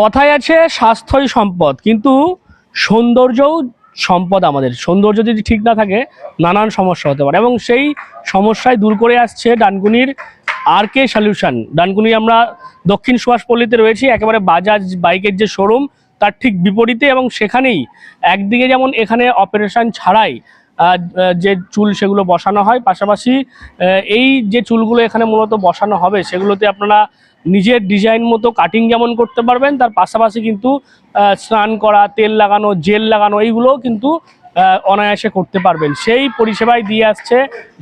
কথায় আছে স্বাস্থ্যই সম্পদ, কিন্তু সৌন্দর্যও সম্পদ। আমাদের সৌন্দর্য যদি ঠিক না থাকে নানান সমস্যা হতে পারে, এবং সেই সমস্যায় দূর করে আসছে ডানকুনির আরকে সলিউশন। ডানকুনি আমরা দক্ষিণ সুভাষপল্লীতে রয়েছি, একেবারে বাজাজ বাইকের যে শোরুম তার ঠিক বিপরীতে, এবং সেখানেই একদিকে যেমন এখানে অপারেশন ছাড়াই যে চুল সেগুলো বসানো হয়, পাশাপাশি এই যে চুলগুলো এখানে মূলত বসানো হবে সেগুলোতে আপনারা নিজের ডিজাইন মতো কাটিং যেমন করতে পারবেন, তার পাশাপাশি কিন্তু স্নান করা, তেল লাগানো, জেল লাগানো এইগুলোও কিন্তু অনায়াসে করতে পারবেন। সেই পরিষেবায় দিয়ে আসছে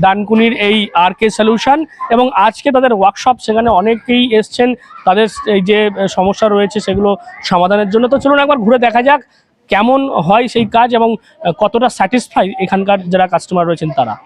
ডানকুনির এই আরকে সলিউশন। এবং আজকে তাদের ওয়ার্কশপ, সেখানে অনেকেই এসছেন তাদের এই যে সমস্যা রয়েছে সেগুলো সমাধানের জন্য। তো চলুন একবার ঘুরে দেখা যাক কেমন হয় সেই কাজ এবং কতটা স্যাটিসফাই এখানকার যারা কাস্টমার রয়েছেন তারা।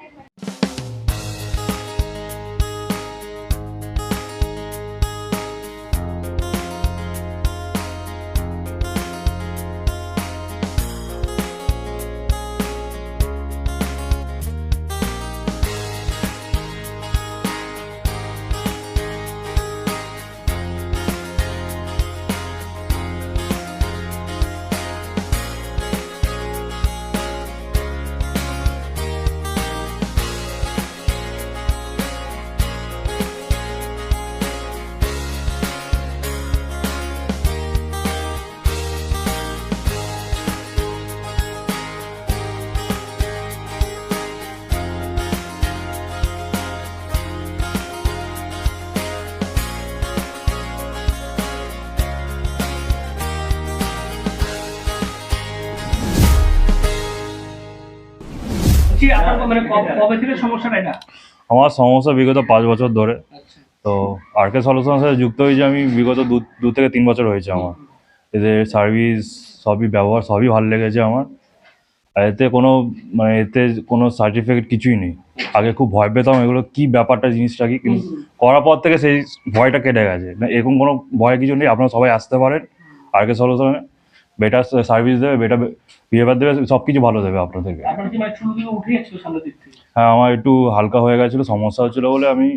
আমার সমস্যা বিগত 5 বছর ধরে, তো আরকে সলিউশনের সাথে যুক্ত হয়েছে আমি বিগত 2 থেকে 3 বছর হয়েছে। আমার এদের সার্ভিস সবই, ব্যবহার সবই ভালো লেগেছে আমার। আর এতে কোনো সার্টিফিকেট কিছুই নেই। আগে খুব ভয় পেতাম এগুলো কি ব্যাপারটা, জিনিসটা কি, কিন্তু করার পর থেকে সেই ভয়টা কেটে গেছে। না, এরকম কোনো ভয় কিছু নেই। আপনারা সবাই আসতে পারেন আরকে সলিউশনে, বেটার সার্ভিস দেবে, বেটার বিহেভিয়ার দেবে, সব কিছু ভালো দেবে আপনাদেরকে। হ্যাঁ, আমার একটু হালকা হয়ে গেছিলো, সমস্যা হচ্ছিলো বলে আমি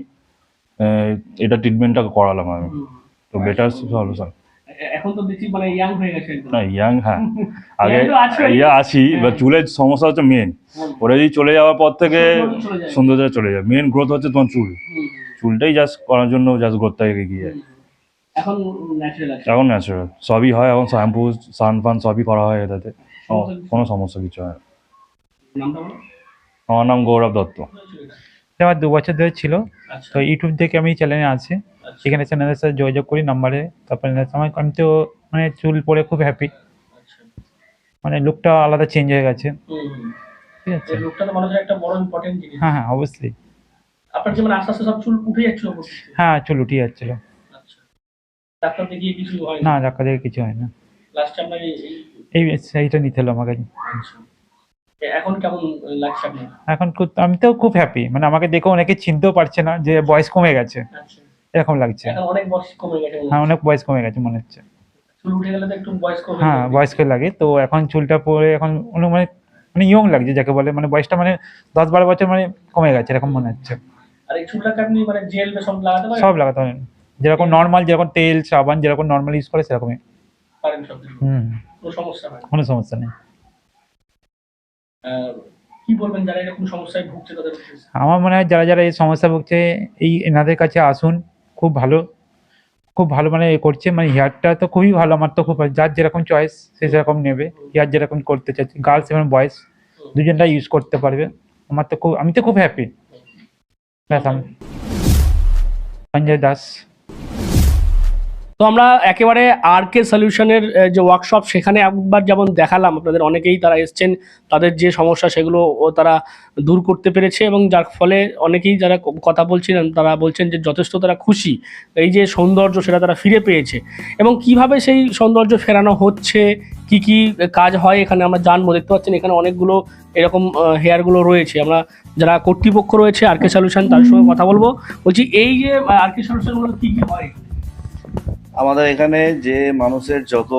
এটা ট্রিটমেন্টটা করালাম আমি। তো বেটার সলিউশন। এখন তো দেখছি মানে ইয়াং হয়ে গেছে না, ইয়াং, হ্যাঁ, আগে আছি, বা চুলের সমস্যা হচ্ছে মেন। ওরা যদি চলে যাওয়ার পর থেকে সৌন্দর্য চলে যায়। মেন গ্রোথ হচ্ছে তোমার চুলটাই জাস্ট করার জন্য জাস্ট গ্রোথটা এগিয়ে যায়। এখন ন্যাচারাল সবই হয়। এখন শ্যাম্পু, সান ফান সবই করা হয় এটাতে, কোনো সমস্যা কিছু হয় না। আমার নাম গৌরব দত্ত। আমার 2 বছর ধরে ছিল, তো ইউটিউব থেকে আমি চ্যানেলে আছি, এখানে চ্যানেলের সাথে যোগাযোগ করি নাম্বারে। তারপরে আমি তো মানে চুল পরে খুব হ্যাপি, মানে লুকটা আলাদা চেঞ্জ হয়ে গেছে। ঠিক আছে, লুকটা তো মানুষের একটা বড় ইম্পর্টেন্ট জিনিস। হ্যাঁ হ্যাঁ, অবশ্যই। আপনার যেমন আস্তে আস্তে সব চুল উঠে যাচ্ছিল? হ্যাঁ, চুল উঠে যাচ্ছিল। আচ্ছা, ডাক্তার দেখিয়ে কিছু হয় না? ডাক্তার দেখে কিছু হয় না। লাস্টে আপনার এইটা নিতে হলো আমাকে। এখন কেমন লাগছে আপনার? এখন আমি তো খুব হ্যাপি, মানে আমাকে দেখে অনেকে চিনতেও পারছে না যে বয়স কমে গেছে, এরকম লাগছে। এখন অনেক বয়স কমে গেছে? হ্যাঁ, অনেক বয়স কমে গেছে মনে হচ্ছে। চুল উঠে গেলে তো একটু বয়স কমে? হ্যাঁ, বয়স্ক লাগে। তো এখন চুলটা পরে এখন মানে ইয়ং লাগছে, যাকে বলে মানে বয়সটা মানে 10-12 বছর মানে কমে গেছে এরকম মনে হচ্ছে। আর এই চুলটাকে আপনি মানে জেল বা সব লাগাতে পারেন? সব লাগাতে পারেন, যেরকম নর্মাল, যেরকম তেল সাবান যেরকম নর্মাল ইউজ করে সেরকমই পারেন সব? কোনো সমস্যা হয়? কোনো সমস্যা নেই। কি বলবেন যারা এরকম সমস্যায় ভুগছে তাদের? আমার মনে হয় যারা এই সমস্যা ভুগছে এনাদের কাছে আসুন। খুব ভালো মানে করছে, মানে হেয়ারটা তো খুবই ভালো। আমার তো খুব, যার যেরকম চয়েস সে সেরকম নেবে। হেয়ার যেরকম করতে চাচ্ছি, গার্লস এবং বয়েজ দুজনটা ইউজ করতে পারবে। আমি তো খুব হ্যাপি। সঞ্জয় দাস। তো আমরা একেবারে আরকে সলিউশনের যে ওয়ার্কশপ, সেখানে একবার যেমন দেখালাম আপনাদের, অনেকেই তারা এসছেন, তাদের যে সমস্যা সেগুলো তারা দূর করতে পেরেছে, এবং যার ফলে অনেকেই যারা কথা বলছিলেন তারা বলছেন যে যথেষ্ট তারা খুশি। এই যে সৌন্দর্য সেটা তারা ফিরে পেয়েছে, এবং কিভাবে সেই সৌন্দর্য ফেরানো হচ্ছে, কি কি কাজ হয় এখানে আমরা জানবো। দেখতে পাচ্ছেন এখানে অনেকগুলো এরকম হেয়ারগুলো রয়েছে। আমরা যারা কর্তৃপক্ষ রয়েছে আরকে সলিউশন, তার সঙ্গে কথা বলবো। বলছি এই যে আরকে সলিউশনগুলো কী কী হয়? আমাদের এখানে যে মানুষের যত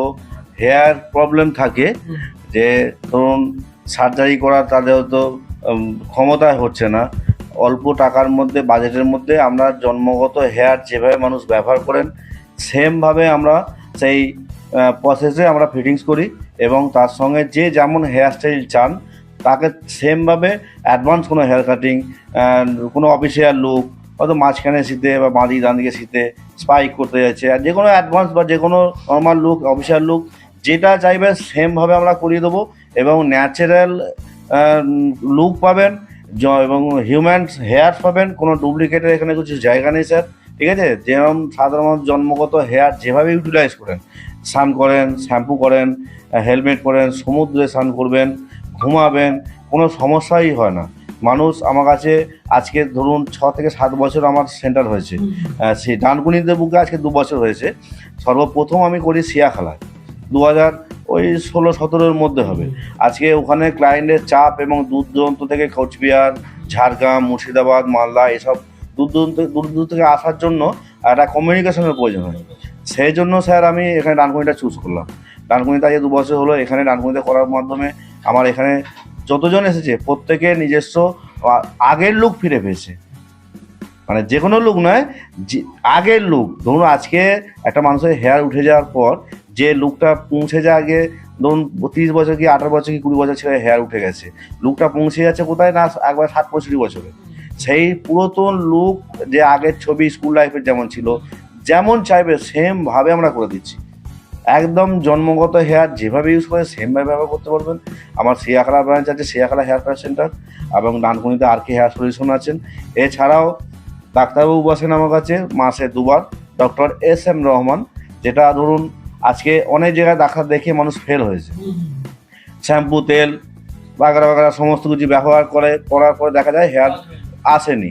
হেয়ার প্রবলেম থাকে, যে ধরুন সার্জারি করা তাদের তো ক্ষমতায় হচ্ছে না, অল্প টাকার মধ্যে, বাজেটের মধ্যে আমরা জন্মগত হেয়ার যেভাবে মানুষ ব্যবহার করেন সেমভাবে আমরা সেই প্রসেসে আমরা ফিটিংস করি এবং তার সঙ্গে যে যেমন হেয়ার স্টাইল চান তাকে সেমভাবে অ্যাডভান্স কোনো হেয়ার কাটিং, কোনো অফিসিয়াল লুক, হয়তো মাঝখানে শীতে বা বাঁদিক ডান দিকে শীতে স্পাইক করতে যাচ্ছে, আর যে কোনো অ্যাডভান্স বা যে কোনো নর্মাল লুক, অফিসিয়াল লুক যেটা চাইবে সেমভাবে আমরা করিয়ে দেবো এবং ন্যাচারাল লুক পাবেন এবং হিউম্যান হেয়ার পাবেন। কোনো ডুপ্লিকেটের এখানে কিছু জায়গা নেই স্যার, ঠিক আছে। যেরকম সাধারণত জন্মগত হেয়ার যেভাবে ইউটিলাইজ করেন, স্নান করেন, শ্যাম্পু করেন, হেলমেট পরেন, সমুদ্রে স্নান করবেন, ঘুমাবেন, কোনো সমস্যাই হয় না। মানুষ আমার কাছে আজকে ধরুন 6 থেকে 7 বছর আমার সেন্টার হয়েছে, সেই ডানকুনিতে বুকে আজকে 2 বছর হয়েছে। সর্বপ্রথম আমি করি সিয়াখালায় 2016-17 মধ্যে হবে। আজকে ওখানে ক্লায়েন্টের চাপ এবং দূর দূরান্ত থেকে কোচবিহার, ঝাড়গ্রাম, মুর্শিদাবাদ, মালদা এসব দূর দূর থেকে আসার জন্য একটা কমিউনিকেশনের প্রয়োজন হয়। সেই জন্য স্যার আমি এখানে ডানকুনিটা চুজ করলাম। ডানকুনিতে আজকে 2 বছর হলো। এখানে ডানকুনিতে করার মাধ্যমে আমার এখানে যতজন এসেছে প্রত্যেকে নিজস্ব আগের লুক ফিরে পেয়েছে। মানে যে কোনো লুক নয়, যে আগের লুক। ধরুন আজকে একটা মানুষের হেয়ার উঠে যাওয়ার পর যে লুকটা পৌঁছে যায়, আগে ধরুন 30 বছর কি 18 বছর কি 20 বছর ছেলে হেয়ার উঠে গেছে, লুকটা পৌঁছে যাচ্ছে কোথায় না একবার 60-65 বছরে। সেই পুরাতন লুক যে আগের ছবি স্কুল লাইফের যেমন ছিল, যেমন চাইবে সেমভাবে আমরা করে দিচ্ছি। একদম জন্মগত হেয়ার যেভাবে ইউজ করে সেমভাবে ব্যবহার করতে পারবেন। আমার সিয়াখালা ব্রাঞ্চ আছে, সিয়াখালা হেয়ার কেয়ার সেন্টার, এবং ডানকুনিতে RK হেয়ার সলিউশন আছেন। এছাড়াও ডাক্তারবাবু বসেন আমার কাছে মাসে 2 বার, ডক্টর SM রহমান। যেটা ধরুন আজকে অনেক জায়গায় ডাক্তার দেখে মানুষ ফেল হয়েছে, শ্যাম্পু, তেল বাগারা সমস্ত কিছু ব্যবহার করার পরে দেখা যায় হেয়ার আসেনি।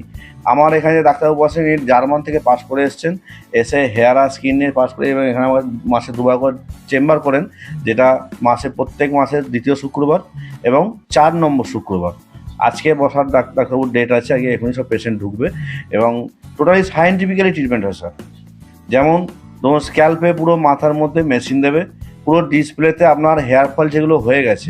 আমার এখানে ডাক্তারবাবু বসেন, জার্মান থেকে পাস করে এসছেন, এসে হেয়ার আর স্কিন নিয়ে পাস করে এবং এখানে আমার মাসে 2 বার করে চেম্বার করেন, যেটা প্রত্যেক মাসের 2য় শুক্রবার এবং 4 নম্বর শুক্রবার। আজকে বসার ডাক্তারবাবুর ডেট আছে, আগে এখনই সব পেশেন্ট ঢুকবে এবং টোটালি সায়েন্টিফিক্যালি ট্রিটমেন্ট হয় স্যার। যেমন ধরুন স্ক্যাল্পে পুরো মাথার মধ্যে মেশিন দেবে, পুরো ডিসপ্লেতে আপনার হেয়ার ফল যেগুলো হয়ে গেছে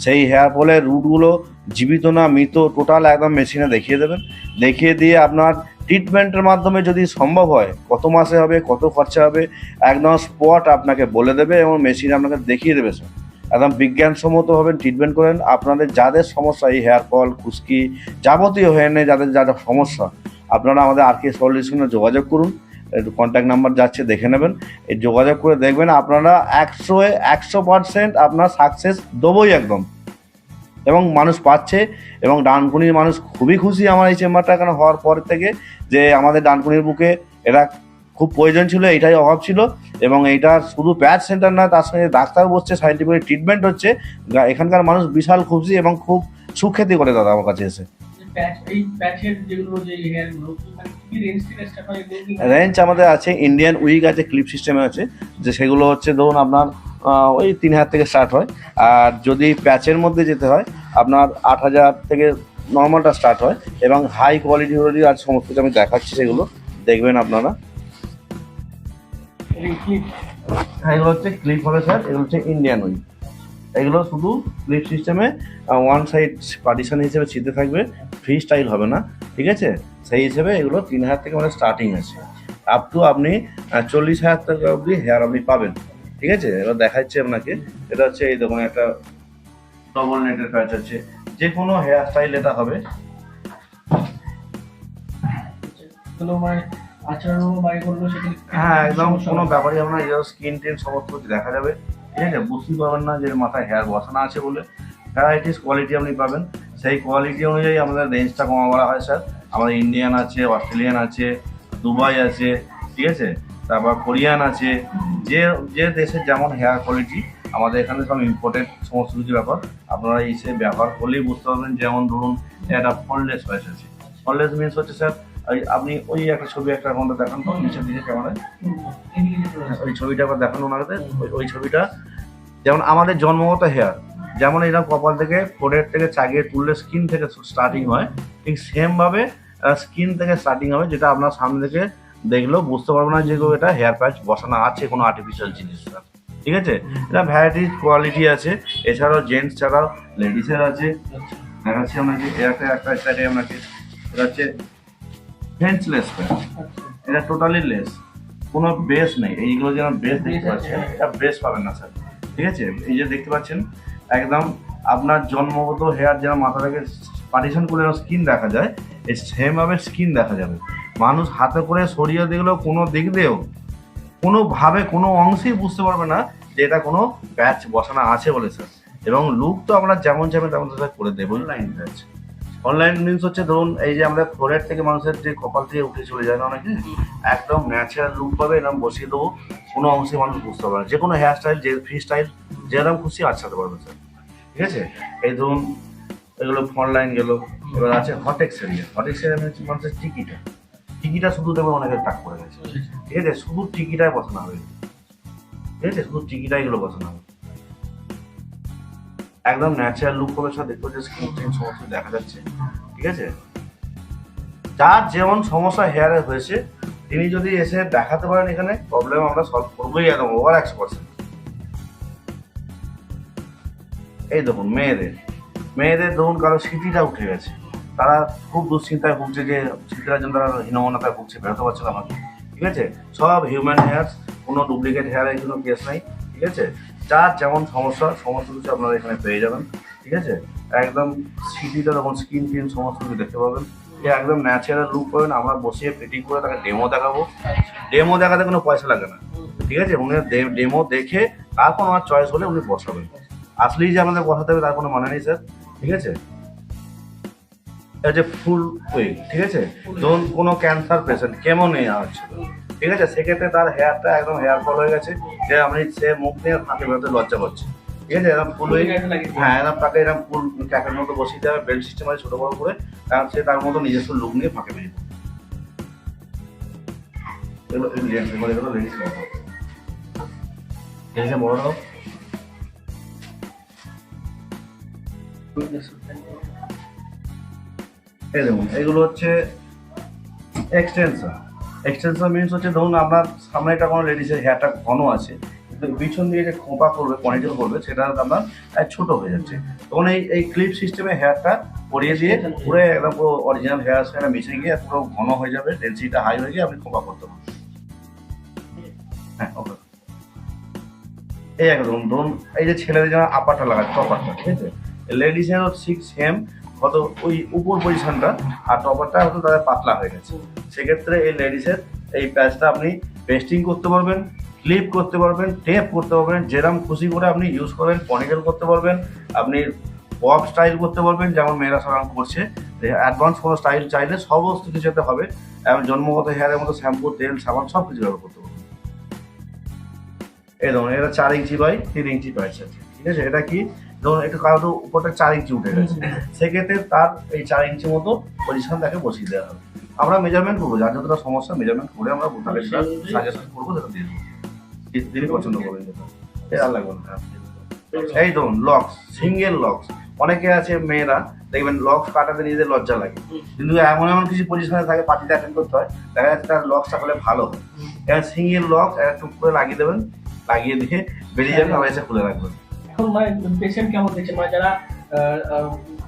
সেই হেয়ার ফলের রুটগুলো জীবিত না মৃত টোটাল একদম মেশিনে দেখিয়ে দেবেন। দেখিয়ে দিয়ে আপনার ট্রিটমেন্টের মাধ্যমে যদি সম্ভব হয় কত মাসে হবে, কত খরচা হবে, একদম স্পট আপনাকে বলে দেবে এবং মেশিন আপনাকে দেখিয়ে দেবে স্যার। একদম বিজ্ঞানসম্মতভাবে ট্রিটমেন্ট করেন। আপনাদের যাদের সমস্যা, এই হেয়ার ফল, খুশকি, যাবতীয় হেয়ার নিয়ে যাদের যা যা সমস্যা, আপনারা আমাদের RK সলিউশনে যোগাযোগ করুন। একটু কন্ট্যাক্ট নাম্বার যাচ্ছে, দেখে নেবেন। এই যোগাযোগ করে দেখবেন আপনারা 100% আপনার সাকসেস দেবই একদম, এবং মানুষ পাচ্ছে। এবং ডানকুনির মানুষ খুবই খুশি আমার এই চেম্বারটা এখানে হওয়ার পর থেকে, যে আমাদের ডানকুনির বুকে এটা খুব প্রয়োজন ছিল, এটাই অভাব ছিল। এবং এইটা শুধু প্যাচ সেন্টার না, তার সঙ্গে ডাক্তার বসছে, সাইন্টিফিক ট্রিটমেন্ট হচ্ছে। এখানকার মানুষ বিশাল খুশি এবং খুব সুখ্যাতি করে দাদা আমার কাছে এসে। রেঞ্জ আমাদের আছে, ইন্ডিয়ান উইক আছে, ক্লিপ সিস্টেমে আছে, যে সেগুলো হচ্ছে ধরুন আপনার ওই 3000 থেকে স্টার্ট হয়। আর যদি প্যাচের মধ্যে যেতে হয় আপনার 8000 থেকে নর্মালটা স্টার্ট হয়, এবং হাই কোয়ালিটি হলে আর সমস্ত কিছু আমি দেখাচ্ছি, সেগুলো দেখবেন আপনারা। এগুলো হচ্ছে ক্লিপ হবে স্যার, এগুলো হচ্ছে ইন্ডিয়ান উইক। এগুলো শুধু ক্লিপ সিস্টেমে ওয়ান সাইড পার্টিশন হিসেবে ছিঁড়তে থাকবে, ফ্রি স্টাইল হবে না, ঠিক আছে। সেই হিসেবে এগুলো 3000 থেকে মানে স্টার্টিং আছে, আপ টু আপনি 40,000 টাকা অবধি হেয়ার আপনি পাবেন, ঠিক আছে। এবার দেখাচ্ছি আপনাকে, এটা হচ্ছে এই দেখুন একটা ডবল নেটের প্যাচ আছে, যে কোনো হেয়ার স্টাইল এটা হবে। হ্যাঁ একদম কোনো ব্যাপারই আপনার স্কিন টিন সমস্ত কিছু দেখা যাবে, ঠিক আছে। বুঝতেই পারবেন না যে মাথায় হেয়ার বসানো আছে বলে। ভ্যারাইটিস কোয়ালিটি আপনি পাবেন, সেই কোয়ালিটি অনুযায়ী আমাদের রেঞ্জটা কমা বলা হয় স্যার। আমাদের ইন্ডিয়ান আছে, অস্ট্রেলিয়ান আছে, দুবাই আছে, ঠিক আছে, তারপর কোরিয়ান আছে। যে যে দেশের যেমন হেয়ার কোয়ালিটি, আমাদের এখানে সব ইম্পোর্টেড সমস্ত কিছু ব্যাপার আপনারা এসে ব্যবহার করলেই বুঝতে পারবেন। যেমন ধরুন একটা ফোনলেস প্যাচ আছে। ফোনলেস মিনস হচ্ছে স্যার, আপনি ওই একটা ছবি একটা ঘন্টা দেখান তো নিচের দিকে ক্যামেরায়, ওই ছবিটা আবার দেখান ওনাদের। ওই ছবিটা যেমন আমাদের জন্মগত হেয়ার, যেমন এরকম কপাল থেকে ফোরের থেকে চাগিয়ে তুললে স্কিন থেকে স্টার্টিং হয়, ঠিক সেমভাবে স্কিন থেকে স্টার্টিং হবে, যেটা আপনার সামনে থেকে দেখলেও বুঝতে পারবো না যে এটা হেয়ার প্যাচ বসানো আছে কোনো আর্টিফিশিয়াল জিনিস, ঠিক আছে। এটা ভ্যারাইটি কোয়ালিটি আছে। এছাড়াও জেন্টস ছাড়াও লেডিসের আছে, দেখাচ্ছি আপনাকে। একটা সাইডে আপনাকে, এটা হচ্ছে ফেন্সলেস প্যাচ, এটা টোটালি লেস, কোনো বেস নেই। এইগুলো যেমন বেস দেখতে পাচ্ছেন, এটা বেস পাবেন না স্যার, ঠিক আছে? এই যে দেখতে পাচ্ছেন একদম আপনার জন্মগত হেয়ার যেমন মাথা থেকে পার্টিশন করে স্কিন দেখা যায়, এই সেমভাবে স্কিন দেখা যাবে। মানুষ হাতে করে সরিয়ে দেখলেও কোনো দিক দিয়েও কোনোভাবে কোনো অংশেই বুঝতে পারবে না যে এটা কোনো প্যাচ বসানো আছে বলে স্যার। এবং লুক তো আমরা যেমন চাইবেন তেমন স্যার করে দেবো। অনলাইন প্যাচ, অনলাইন মিনস হচ্ছে ধরুন এই যে আমাদের ফোরহেড থেকে মানুষের যে কপাল থেকে উঠে চলে যায় না অনেকে, একদম ন্যাচারাল লুক পাবে, এরকম বসিয়ে দেবো, কোনো অংশে মানুষ বুঝতে পারবে না। যে কোনো হেয়ার স্টাইল, যে ফ্রি স্টাইল যেরকম খুশি আচ্ছাতে পারবে স্যার, ঠিক আছে? এই ধরুন এগুলো ফ্রন্ট লাইন গেল। এবার আছে হটেক্স এরিয়া। হটেক্স এরিয়া হচ্ছে মানুষের টিকিটা, টিকিটা শুধু দেবে অনেকে টাক করে গেছে, ঠিক আছে? শুধু টিকিটাই বসানো হবে, ঠিক আছে? শুধু টিকিটাই এগুলো বসানো হবে, একদম ন্যাচারাল লুক হবে স্যার। দেখতে পাচ্ছি স্কিন চেঞ্জ সমস্ত দেখা যাচ্ছে, ঠিক আছে? যার যেমন সমস্যা হেয়ারে হয়েছে তিনি যদি এসে দেখাতে পারেন এখানে, প্রবলেম আমরা সলভ করবোই একদম ওভার 100%। এই দেখুন মেয়েদের ধরুন কারো স্মৃতিটা উঠে গেছে, তারা খুব দুশ্চিন্তায় ভুগছে যে স্মৃতিটার জন্য তারা হীনমন্যতায় ভুগছে, বেরোতে পারছে না আমাকে, ঠিক আছে? সব হিউম্যান হেয়ার, কোনো ডুপ্লিকেট হেয়ারের কোনো কেস নাই, ঠিক আছে? যার যেমন সমস্যা সমস্ত কিছু আপনারা এখানে পেয়ে যাবেন, ঠিক আছে? একদম স্মৃতিটা তখন স্কিন টিন সমস্ত কিছু দেখতে পাবেন, একদম ন্যাচারাল লুক পাবেন। আমরা বসিয়ে ফিটিং করে তাকে ডেমো দেখাবো। ডেমো দেখাতে কোনো পয়সা লাগে না, ঠিক আছে? উনি ডেমো দেখে তারপর আমার চয়েস হলে উনি বসাবেন। আসলেই যে আমাদের বসাতে হবে তার কোনো মানে নেই স্যার, ঠিক আছে? এটা যে ফুল উইক, ঠিক আছে? ধরুন কোনো ক্যান্সার পেশেন্ট কেমন নেওয়া হচ্ছিল, ঠিক আছে? সেক্ষেত্রে তার হেয়ারটা একদম হেয়ার ফল হয়ে গেছে, যে আপনি সে মুখ নিয়ে ফাঁকে বেরোতে লজ্জা করছে, ঠিক আছে? এরকম ফুল উইক, হ্যাঁ এরকম তাকে এরকম ফুল ক্যাপের মতো বসিয়ে দেওয়া বেল্ট সিস্টেম আছে ছোটো বড় করে, কারণ সে তার মতো নিজস্ব লুক নিয়ে ফাঁকে বেরিয়ে এগুলো এগুলো লেডিস বড় হোক। এই দেখুন এগুলো হচ্ছে এক্সটেনশন মিনস হচ্ছে ধরুন আপনার সামনেটা কোনো লেডিসের হেয়ারটা ঘন আছে, কিন্তু পিছন দিয়ে যে খোঁপা করবে, পনিটেল করবে, সেটা আপনার ছোট হয়ে যাচ্ছে, তখন এই ক্লিপ সিস্টেমে হেয়ারটা পরিয়ে দিয়ে পুরো একদম পুরো অরিজিনাল হেয়ার সেটা মিশে গিয়ে পুরো ঘন হয়ে যাবে, ডেন্সিটিটা হাই হয়ে গিয়ে আপনি খোঁপা করতে পারবেন। হ্যাঁ ওকে। এই একদম ধরুন এই যে ছেলেদের যেন আপারটা লাগায় টপারটা, ঠিক আছে? লেডিসেরও ঠিক সেম, হয়তো ওই উপর পজিশনটা আর টপারটা হয়তো তাদের পাতলা হয়ে গেছে, সেক্ষেত্রে এই লেডিসের এই প্যাচটা আপনি পেস্টিং করতে পারবেন, ক্লিপ করতে পারবেন, টেপ করতে পারবেন, যেরকম খুশি করে আপনি ইউজ করবেন। পনিটেল করতে পারবেন, আপনি পপ স্টাইল করতে পারবেন, যেমন মেয়েরা সাধারণ করছে। অ্যাডভান্স কোনো স্টাইল চাইলে সমস্ত কিছুতে হবে, এবং জন্মগত হেয়ারের মতো শ্যাম্পু, তেল, সাবান সব কিছু ব্যবহার করতে পারবেন। এই ধরুন এটা 4 ইঞ্চি বাই 3 ইঞ্চি প্যাচ আছে, ঠিক আছে? এটা কি ধরুন একটু কারো উপরটা 4 ইঞ্চি উঠে গেছে, সেক্ষেত্রে তার এই 4 ইঞ্চি মতো পজিশন তাকে বসিয়ে দেওয়া হবে। আমরা মেজারমেন্ট করবো, যার যতটা সমস্যা মেজারমেন্ট করে আমরা তাকে সাজেশন করবো, সেটা দিয়ে দেবো, তিনি পছন্দ করবেন যেটা, আর লাগবে না। এই ধরুন লক্স, সিঙ্গেল লক্স, অনেকে আছে মেয়েরা দেখবেন লক্স কাটাতে নিজেদের লজ্জা লাগে, কিন্তু এমন এমন কিছু পজিশনে থাকে পার্টিতে অ্যাটেন্ড করতে হয়, দেখা যাচ্ছে তার লক্সটা করলে ভালো হয়। এবার সিঙ্গেল লক্স একটা টুক করে লাগিয়ে দেবেন, লাগিয়ে দিয়ে বেরিয়ে যাবেন, আবার এসে খুলে রাখবেন। এখন মানে পেশেন্ট কেমন দেখছে, মানে যারা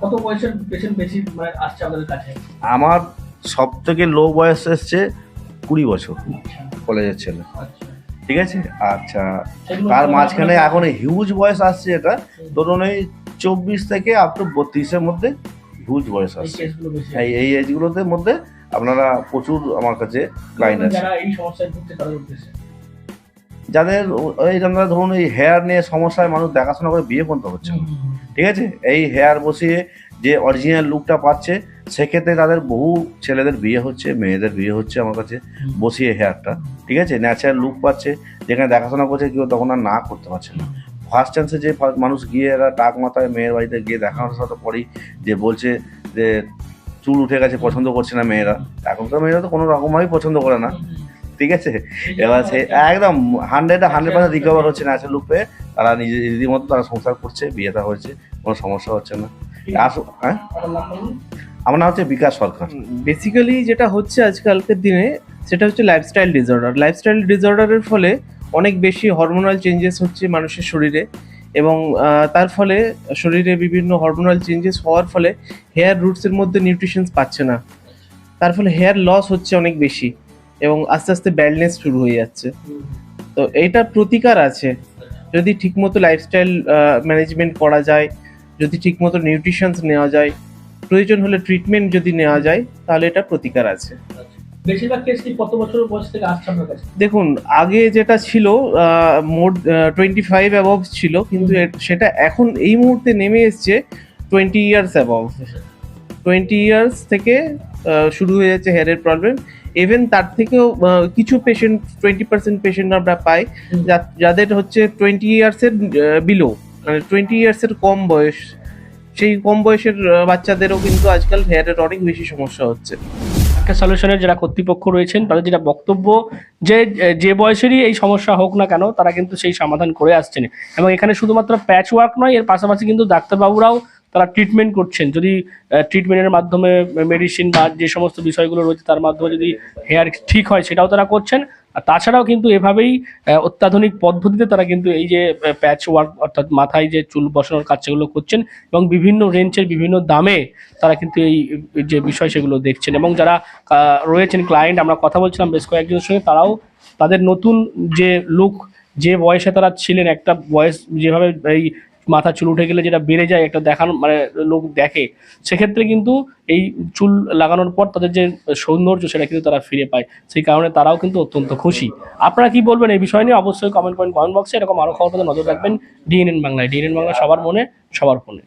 কত বয়সের পেশেন্ট বেশি মানে আসছে আপনাদের কাছে? আমার সব থেকে লো বয়স এসছে 20 বছর, কলেজের ছেলে, ঠিক আছে? আচ্ছা, তার মাঝখানে এখন হিউজ বয়স আসছে, এটা ধরুন এই 24 থেকে আপ টু 32-এর মধ্যে হিউজ বয়স আসছে। এই এজগুলোতে মধ্যে আপনারা প্রচুর আমার কাছে ক্লায়েন্ট আছে, যারা এই সমস্যায় ভুগছে তাদের উদ্দেশ্যে, যাদের এই আমরা ধরুন এই হেয়ার নিয়ে সমস্যায় মানুষ দেখাশোনা করে বিয়ে পর্যন্ত হচ্ছে না, ঠিক আছে? এই হেয়ার বসিয়ে যে অরিজিনাল লুকটা পাচ্ছে, সেক্ষেত্রে তাদের বহু ছেলেদের বিয়ে হচ্ছে, মেয়েদের বিয়ে হচ্ছে আমার কাছে বসিয়ে হেয়ারটা, ঠিক আছে? ন্যাচারাল লুক পাচ্ছে, যেখানে দেখাশোনা করছে কেউ তখন আর না করতে পারছে না। ফার্স্ট চান্সে যে মানুষ গিয়ে এরা টাক মাথায় মেয়ের বাড়িতে গিয়ে দেখানোর সাথে পরেই যে বলছে যে চুল উঠে গেছে, পছন্দ করছে না মেয়েরা, এখনকার মেয়েরা তো কোনো রকমভাবেই পছন্দ করে না, ঠিক আছে? এবার সে একদম 100% রিকভার হচ্ছে ন্যাচারাল লুক পেয়ে, তারা নিজের মতো তারা সংসার করছে, বিয়েটা হয়েছে, কোনো সমস্যা হচ্ছে না। হ্যাঁ, আমার নাম হচ্ছে বিকাশ সরকার। বেসিক্যালি যেটা হচ্ছে আজকালকার দিনে সেটা হচ্ছে লাইফস্টাইল ডিসঅর্ডারের ফলে অনেক বেশি হরমোনাল চেঞ্জেস হচ্ছে মানুষের শরীরে, এবং তার ফলে শরীরে বিভিন্ন হরমোনাল চেঞ্জেস হওয়ার ফলে হেয়ার রুটসের মধ্যে নিউট্রিশনস পাচ্ছে না, তার ফলে হেয়ার লস হচ্ছে অনেক বেশি। এবং আস্তে আস্তে ব্যালনেস শুরু হয়ে যাচ্ছে। তো এইটার প্রতিকার আছে, যদি ঠিকমতো লাইফস্টাইল ম্যানেজমেন্ট করা যায়, যদি ঠিকমতো নিউট্রিশনস নেওয়া যায়, প্রয়োজন হলে ট্রিটমেন্ট যদি নেওয়া যায়, তাহলে এটা প্রতিকার আছে। বেশিরভাগ কেস কি কত বছর বয়স থেকে আসছে আপনার কাছে? দেখুন, আগে যেটা ছিল মোর 25 অ্যাবভ ছিল, কিন্তু সেটা এখন এই মুহূর্তে নেমে এসছে 20 ইয়ার্স অ্যাবভ। 20 ইয়ার্স থেকে শুরু হয়ে যাচ্ছে হেয়ারের প্রবলেম। ইভেন তার থেকেও কিছু পেশেন্ট, 20% পেশেন্ট আমরা পাই যাদের হচ্ছে 20 ইয়ার্সের বিলো, মানে 20 ইয়ার্সের কম বয়স, সেই কম বয়সের বাচ্চাদেরও কিন্তু আজকাল হেয়ারের অনেক বেশি সমস্যা হচ্ছে। একটা সলিউশনের যারা কর্তৃপক্ষ রয়েছেন তাদের যেটা বক্তব্য, যে যে বয়সেরই এই সমস্যা হোক না কেন তারা কিন্তু সেই সমাধান করে আসছেন। এবং এখানে শুধুমাত্র প্যাচ ওয়ার্ক নয়, এর পাশাপাশি কিন্তু ডাক্তারবাবুরাও তারা ট্রিটমেন্ট করছেন। যদি ট্রিটমেন্টের মাধ্যমে মেডিসিন বা যে সমস্ত বিষয়গুলো রয়েছে তার মাধ্যমে যদি হেয়ার ঠিক হয় সেটাও তারা করছেন। আর তাছাড়াও কিন্তু এভাবেই অত্যাধুনিক পদ্ধতিতে তারা কিন্তু এই যে প্যাচ ওয়ার্ক অর্থাৎ মাথায় যে চুল বসানোর কাজ সেগুলো করছেন, এবং বিভিন্ন রেঞ্জের বিভিন্ন দামে তারা কিন্তু এই যে বিষয় সেগুলো দেখছেন। এবং যারা রয়েছেন ক্লায়েন্ট, আমরা কথা বলছিলাম বেশ কয়েকজনের সঙ্গে, তারাও তাদের নতুন যে লুক, যে বয়সে তারা ছিলেন, একটা বয়স যেভাবে এই মাথা চুল উঠে গেলে যেটা বেড়ে যায় একটা দেখানো মানে লোক দেখে, সেক্ষেত্রে কিন্তু এই চুল লাগানোর পর তাদের যে সৌন্দর্য সেটা কিন্তু তারা ফিরে পায়। সেই কারণে তারাও কিন্তু অত্যন্ত খুশি। আপনারা কি বলবেন এই বিষয় নিয়ে? অবশ্যই কমেন্ট বক্সে। এরকম আরো খবর নজর রাখবেন ডিএনএন বাংলায়। ডিএনএন বাংলা সবার মনে, সবার ফোনে।